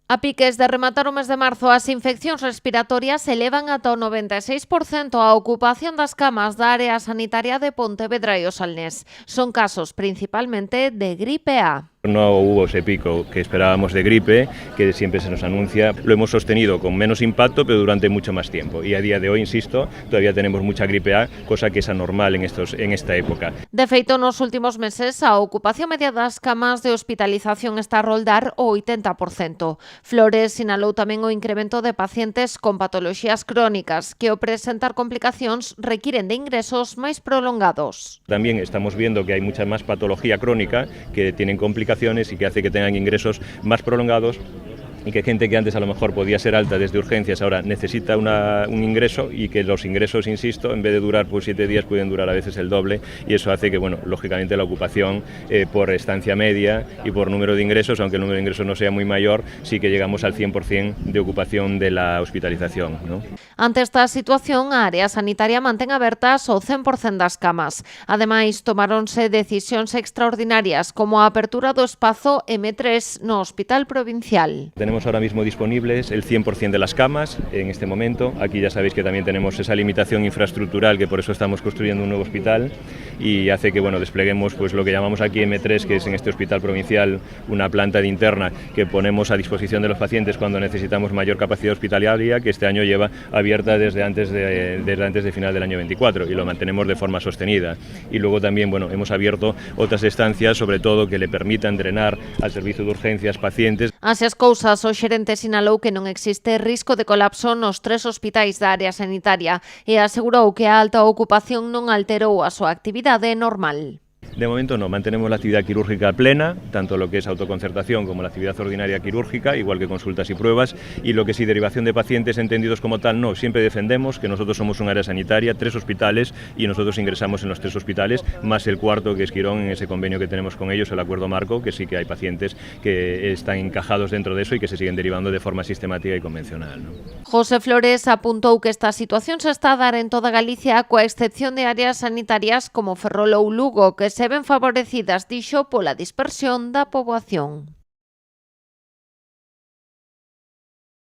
A piques de rematar o mes de marzo, as infeccións respiratorias elevan ata o 96% a ocupación das camas da área sanitaria de Pontevedra e o Salnés. Son casos principalmente de gripe A. No hubo ese pico que esperábamos de gripe, que siempre se nos anuncia. Lo hemos sostenido con menos impacto, pero durante mucho más tiempo. Y a día de hoy, insisto, todavía tenemos mucha gripe A, cosa que es anormal en esta época. De feito, nos últimos meses, a ocupación media das camas de hospitalización está a roldar o 80%. Flores sinalou tamén o incremento de pacientes con patoloxías crónicas que, ao presentar complicacións, requiren de ingresos máis prolongados. También estamos viendo que hay mucha más patología crónica que tienen complicaciones y que hace que tengan ingresos más prolongados y que gente que antes a lo mejor podía ser alta desde urgencias ahora necesita un ingreso y que los ingresos, insisto, en vez de durar 7 días pueden durar a veces el doble y eso hace que, bueno, lógicamente la ocupación por estancia media y por número de ingresos, aunque el número de ingresos no sea muy mayor, sí que llegamos al 100% de ocupación de la hospitalización, ¿no? Ante esta situación, a área sanitaria mantén abertas o 100% das camas. Ademais, tomáronse decisións extraordinarias como a apertura do espazo M3 no Hospital Provincial. Tenemos ahora mismo disponibles el 100% de las camas en este momento. Aquí ya sabéis que también tenemos esa limitación infraestructural, que por eso estamos construyendo un nuevo hospital y hace que, bueno, despleguemos pues lo que llamamos aquí M3, que es en este hospital provincial una planta de interna que ponemos a disposición de los pacientes cuando necesitamos mayor capacidad hospitalaria, que este año lleva abierta desde antes de final del año 24 y lo mantenemos de forma sostenida. Y luego también, bueno, hemos abierto otras estancias, sobre todo que le permitan drenar al servicio de urgencias pacientes. Así as cousas, o xerente sinalou que non existe risco de colapso nos 3 hospitais da área sanitaria e asegurou que a alta ocupación non alterou a súa actividade normal. De momento no, mantenemos la actividad quirúrgica plena, tanto lo que es autoconcertación como la actividad ordinaria quirúrgica, igual que consultas y pruebas, y lo que sí derivación de pacientes entendidos como tal, no, siempre defendemos que nosotros somos un área sanitaria, 3 hospitales, y nosotros ingresamos en los 3 hospitales, más el cuarto que es Quirón, en ese convenio que tenemos con ellos, el acuerdo marco, que sí que hay pacientes que están encajados dentro de eso y que se siguen derivando de forma sistemática y convencional, ¿no? José Flores apuntou que esta situación se está a dar en toda Galicia, coa excepción de áreas sanitarias como Ferrol ou Lugo, que se ven favorecidas, dixo, pola dispersión da poboación.